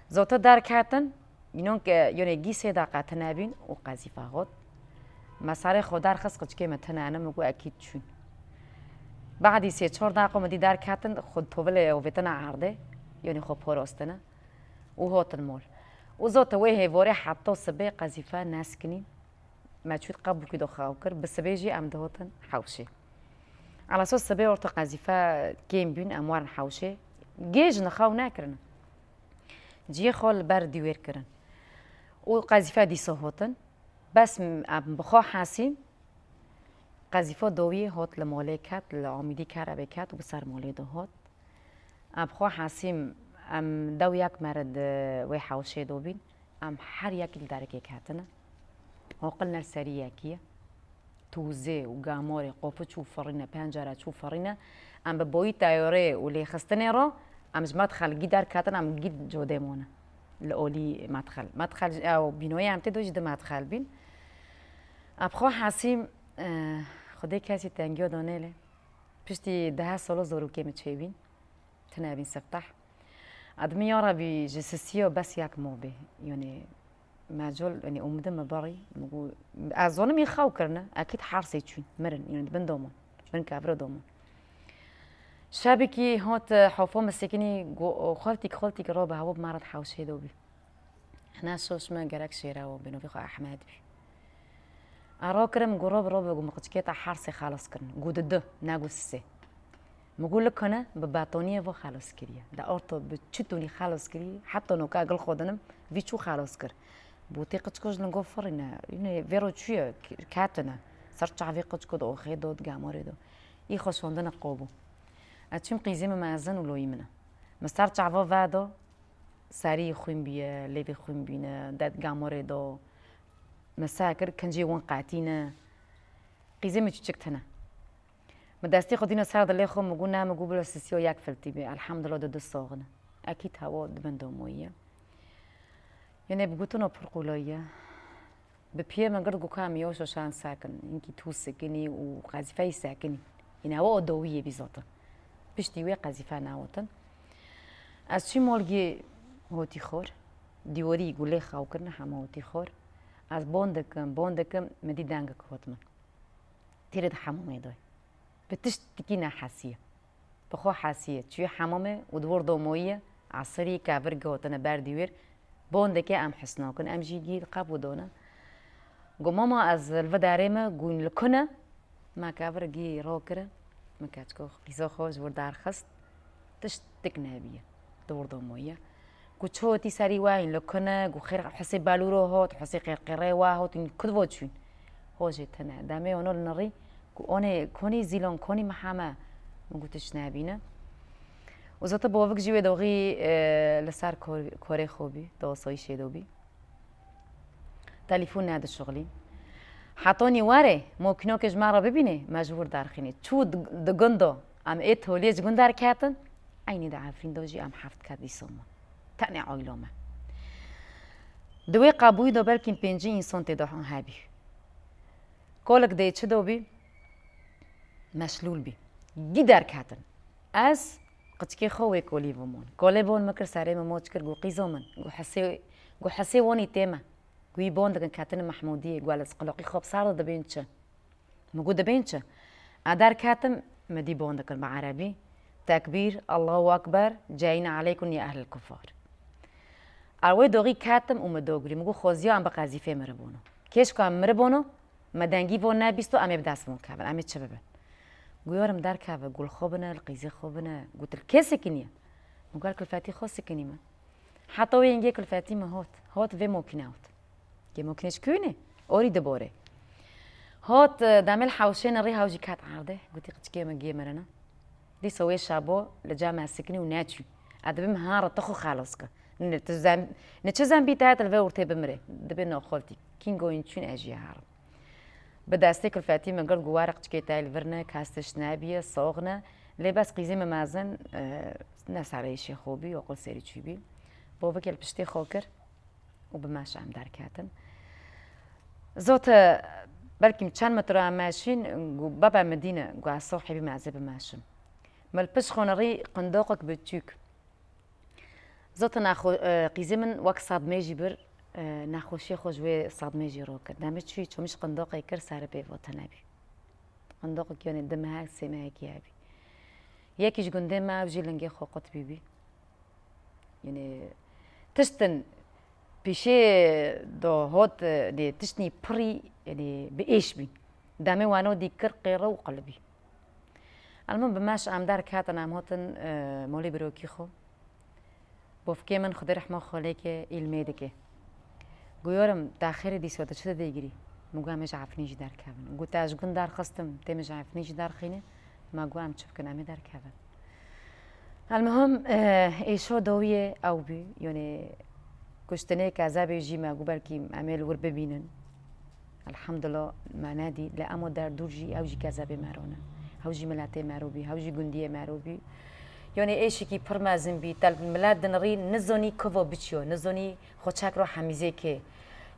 زوتا دار كاتن ينون يوني جي سيدا قاتنابين وقذيفه غد مسار خودار خص قد که متنانه مگو اكيد شون بعد 3-4 دقیقه مدی دار كاتن خود طوله و وتنا عرضه يوني خو پروستنه و هوت المول وزوت وهي فوري حطو سبي قذيفه ناسكني ما تشوت قبو كده خاوكر بس بيجي ام دهوتن حوشي على اساس سبي ورت قذيفه كيم بين اموار حوشي جيج نخاو ناكرن جي خول بردي وير كرن وقذيفه دي صهوتن بس ام بخو حاسين قذيفه دوي هوت لمولكات لعميدي كاربكات وبصر مولد هوت ام بخو حاسين ام دو یک مرد وی حوشی دوبین ام هر یک درکی کاتنه هقلنا السرية كيا توزي وقاموري قوفو تشوف فرينا بانجرة تشوف فرينا ام ببوي تايوري واللي خستني رو ام مدخل جدار كاتن ام جد جوديمونا الاولي مدخل او بينويا ام تدوج ده مدخل بين ابخو حاسيم خدي كاسي تنجو دونيله بشتي 10 سال زورو كيم تشيبين تنابين سفتح ادمی یارا بی جسسیه بس یک موبه یعنی مجال یعنی اومده مباری مگو از اون میخواو کرنه اكيد حارسي چون مرن يعني بن دومون بن كافر دومون شابي كي هات حوفا مسكني خالتي رابع هو بمعرض حوشي دوبي هنا شوش ما جرك شيرا وبينو في احمد بي اراكرم قراب رابع ومقتكيتا حارسي خالص كرن قود ده ناقو سي مقول لك انا بباطونيه و خلاص كريا دا اورتو بتشتوني خلاص كري حتى نو كاغل خودنم في شو خلاص كر بوتي قتكوج لنغفرنا يعني فيرو تشي كاتنا صرت في قتكود او خيدود غاموريدو اي خوشوندنا قوبو اتشم قيزيم مازن ولو يمنا مسترت عفا فادو ساري خوين بيا ليفي خوين بينا داد غاموريدو مساكر كنجي وان قاتينا قيزيم تشكتنا مدرستي خدينا سار دلي خو مقولنا مقول سيسيو ياك فلتي بي الحمد لله دد الصاغنا اكيد هوا دبندومويه يعني بقولتنا برقوليه ببيه من قرد قوكام يوشو شان ساكن انكي تو سكني وقازفاي ساكني يعني هوا دويه بزاطه بشتي وي قازفا ناوتن از شي مولگي هوتي خور ديوري يقول لي خاو كرنا حما هوتي خور از بوندكم مدي دانگك هوتمن تيرد حمو ميدوي بتشتكينا حاسية بخو حاسية شو حمامة ودور دوموية عصري كافر جوتنا بارديوير بوندك ام حسناكن ام جيجي قابو دونا قو ماما از الفداريما قون لكنا ما كافر جي روكرة ما كاتكو قيسو خوش وردار خست تشتكنا بيه دور دوموية قو تشوتي ساري واين لكنا قو خير حسي بالورو هوت حسي قرقري واهوت كدفو تشون هوجي تنا دامي ونول نري أنا كوني زيلون كوني محامة ما قلتش نابينا وزات بوافق جوي دوغي لسار كوري خوبي دوصي شي دوبي تليفون هذا الشغلي حطوني واري ممكن كج مرة ببيني مجبور دارخيني شو دقندو ام ايتو ليش قندار كاتن عيني دا عارفين دوجي ام حفت كات بيسوما تاني عويلوما دوي قابوي دو بالكين بينجي انسان تدوحون هابي كولك دي تشدوبي مشلول بي جدار كاتن از قتكي خوي كوليفومون كوليفون مكر ساري مموت كر جو قيزومن جو حسي وني تيما جو يبون دكن كاتن محموديه جو على سقلقي خوب صار دبينچ موجود دبينچ ادار كاتم مدي بون دكن بعربي تكبير الله اكبر جاينا عليكم يا اهل الكفار اروي دوغي كاتم ومدوغري مگو خوزيا ام بقازيفه مربونو كيش كام مربونو مدنگي وون نبيستو ام بداسمون كابل ام تشبب قيورم دار كافة قول خوبنا القيزي خوبنا قلت الكيسي كنيا وقال كل فاتي خوسي كنيما حتى وين جي كل فاتي ما هوت في ممكن اوت كي ممكنش كوني اوري دبوري هوت دامل حوشين الري هاوجي كات عارضه قلت قد كيما جي مرنا دي سوي شابو لجامع سكني وناتشو ادبي مهارة تخو خالصك نتشزم بيتات الفورتي بمري دبنا خالتي كينغو ينشون اجي عارض بداستك الفاتي من قرد قوارق تشكيتا الفرنا كاستش نابية صوغنا لباس قيزيمة مازن ناس على شي خوبي وقل سيري تشيبي بوبك البشتي خوكر وبماشي عم دار كاتن زوت بلكي مشان مترا ماشين بابا مدينة قوع صاحبي معزب ماشم مالبش خونري قندوقك بتشوك زوت ناخو قيزيمن وك صادمي جبر ناخوشي خوجوي صادمي جيرو كر دامت شوي مش قندوق يكر سار بي وطنابي قندوق كيون دمها سيما كيابي ياكيش قندم ما بجي لنجي خوقت بيبي يعني تشتن بيشي دو هوت دي تشني بري يعني بايش بي دامي وانو دي كر قيرو وقلبي المهم بماش ام دار كاتن ام هوتن مولي بروكي خو بوفكي من خدي رحمه خوليك الميدكي قيورم تاخير دي سودا شو تديجري مقام مش عارفنيش دار كابن قلت أشقن دار خستم تي مش عارفنيش دار خينه ما قام تشوف كنا مي دار كابن المهم ايشو دويه او بي يعني كشتني كذاب يجي ما قبل كي عمل ور ببينن الحمد لله ما نادي لا امو دار دورجي او جي كذاب مارونا او جي ملاتي ماروبي او جي جنديه ماروبي يعني ايش كي برمازن بي تل ملاد نري نزوني كوفو بيتشو نزوني خوشاك رو حميزه كي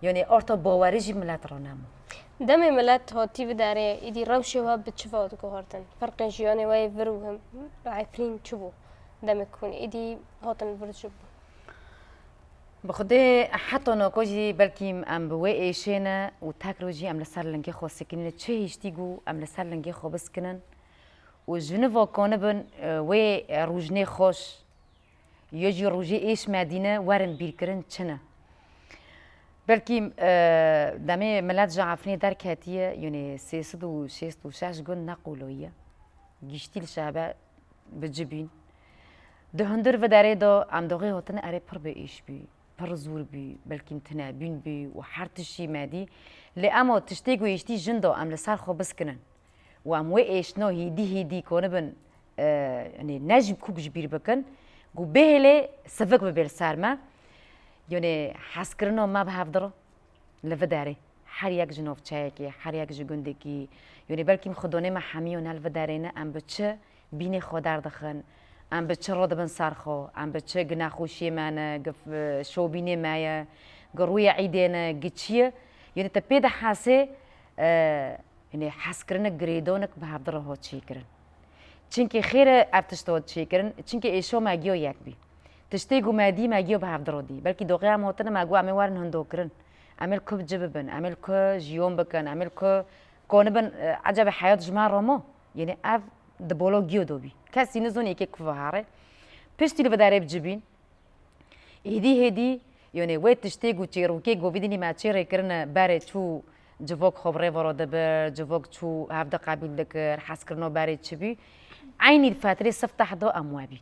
يعني اورتو باوريجي ملات رونامو دمي ملات هوتي بداري ايدي روشي وها بتشفاوت كوهرتن فرق جياني واي فروهم عفرين تشوفو دمکون ایدی هاتن ورجب بخدا حتی نکوجی بلکیم ام به ایشینا و تکروجی ام لسر لنگی خو سکنن چه هیچتیگو ام لسر لنگی خو بسکنن و جنوا کنه بن و روزنه خوش یجی روزی ایش مدینه ورن بیرکرن چنه بلکیم دمی ملت جعفری در کاتیه یعنی 366 گون نقولویه گشتیل شعبه بجبین دهندر و داره دا ام داغی هاتن اره پر به ایش بی پر زور بی بلکیم تنابین بی و هر تشی مادی لی اما تشتیگو ایشتی جندا ام لسر خو بسکنن و ام و ایش نو هیدی کنه بن یعنی نجم کوکش بیر بکن گو بهله سفک ببیل سرما یعنی حس کردن ما به هفدره لفه داره هر یک جنوب چایکی هر یک جگنده کی یعنی بلکیم خدانه ما حمیون لفه داره نه ام بچه بینی خودار دخن ام بچه راد بن سرخو ام بچه گناخوشی منه گف شوبینه مایا گروی عیدینه گچیه یعنی تپید حاسه یعنی حس کردن گریدونک به هفدره ها چی کردن چونکه خیر افتشتاد چی کردن چونکه ایشو ماگیو یک بی تشتیگو مادی ماگیو به هفدره دی بلکه دوغی هم هاتن ماگو امی وارن هندو کردن عمل کو جببن عمل کو جیوم بکن عمل کو کونبن عجب حیات جمع رما یعنی اف دبولو گیو دوبی کسی نزون یکی کفاره پشتی لو داره بجبین هدی یعنی وقت تشتیگو چیروکی گویدنی ما چیره کرن بره تو جوک خبره ورده بر جوک تو هفته قبیل دکر حس کرنو بره چبی عینی الفتره سفتح دو اموابی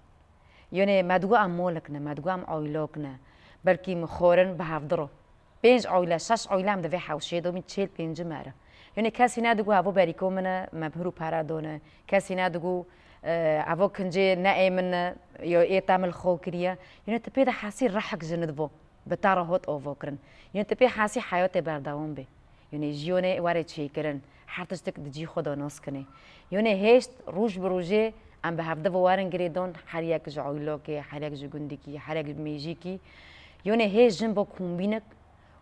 یعنی مدگو امولک نه مدگو ام عایلاک نه بلکی مخورن به هفدره 5 عایله 6 عایله هم دوی حوشیه دومی 45 مره یعنی کسی ندگو هوا بریکو منه مبهرو پره دونه کسی ندگو هوا کنجه نایمن یا ایتامل خو کریه یعنی تپید حاسی رحق جند بو بتاره هات آوا کرن یعنی تپید حاسی حیات بردوام به یعنی جیونه وارد چی کرن هر تشتک دجی خدا ناس کنه یعنی هشت روز بروزه ام به هفته وارن گریدون هر یک جعیلاکی هر یک جگندکی هر یک میجیکی یعنی هشت جنب کومبینک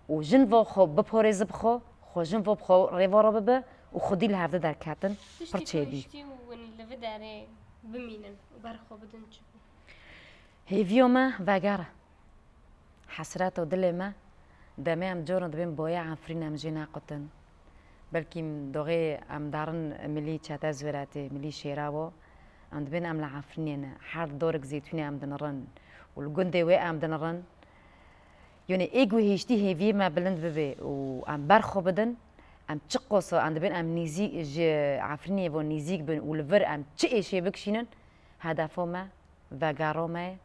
و جنب خو بپارز بخو خو جنب بخو ریوارا ببه و خودی لحظه در کاتن پرچیدی. ون لفه داره بمینن و برخو بدن چه؟ هیویو ما وگاره حسرات و دل ما دمی ام جورن دبیم بایا عفرین ام جینا قطن بلکیم دوغی ام دارن ملی چاته زوراتی ملی شیراو ام دبین ام لعفرینه هر دورک زیتونی ام دنرن والجندي وقع ام دنرن یعنی ایگو هیچتی هیوی ما بلند ببی و ام برخو بدن ام چقصه عند بين ام نيزيك عفرني و نيزيك بين ولفر ام تشيشي بكشينن هدفو ما وغارو ما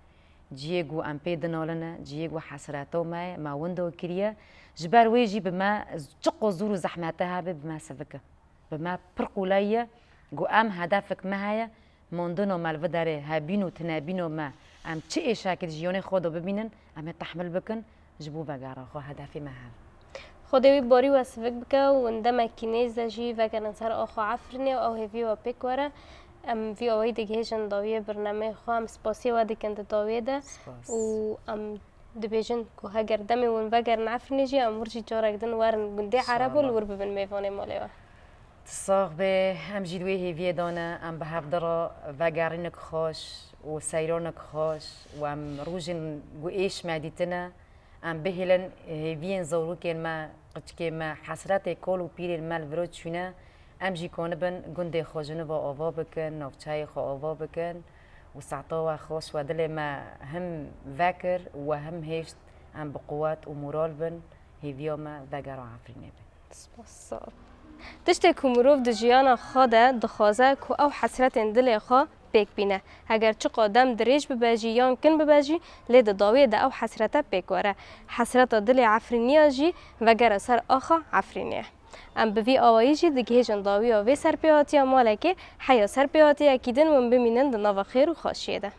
جيغو ام بيدنولنا جيغو حسراتو ما وندو كريا جبار ويجي بما تشقو زورو زحمتها بما سفكه بما برقوليه جو ام هدفك ما هي موندنو مال وداره هابينو تنابينو ما ام تشيشا كد جيوني خودو ببينن ام تحمل بكن جبو وغارو خو هدفي ما هذا خدای باری و سفک بکه و اندام کنیز داشی و کنن سر آخو عفرنی و آهوی و پیکوره ام وی آوی دیگه هیچن داویه برنامه خواهم سپاسی و دیگه داویه ده و ام دبیجن که هگر دمی و وگر نعفرنی جی ام ورجی جارک دن وارن گنده عرب و لور ببین میوانه مالیوه تصاغ به هم جدوی هیوی دانه ام به هفدرا وگرینک خوش و سیرانک خوش و ام روزن گو ایش معدیتنه ام بهلن هیوین زورو که ما قچ ما حسرت کول و پیر مال ورود شونه ام جی کنه بن گنده خوشنه با آوا بکن نوچای خو آوا بکن و سعطا و خوش و دل ما هم وکر و هم هشت ام بقوت و مورال بن هیویا ما وگر عفرینه بن سپاس تشتی کمروف دجیانا خاده دخوازه که او حسرت دل خوا پیک بینه اگر چه قدم دریج بباجی یا کن بباجی لید داوی ده او حسرت پیک وره حسرت دل عفرینیه جی وگر سر آخا عفرینیه ام بوی آوایی جی دیگه هیچن داوی و سر پیاتی مالکه حیا سر پیاتی اکیدن و بمینن ده نو خیر و خوشیه ده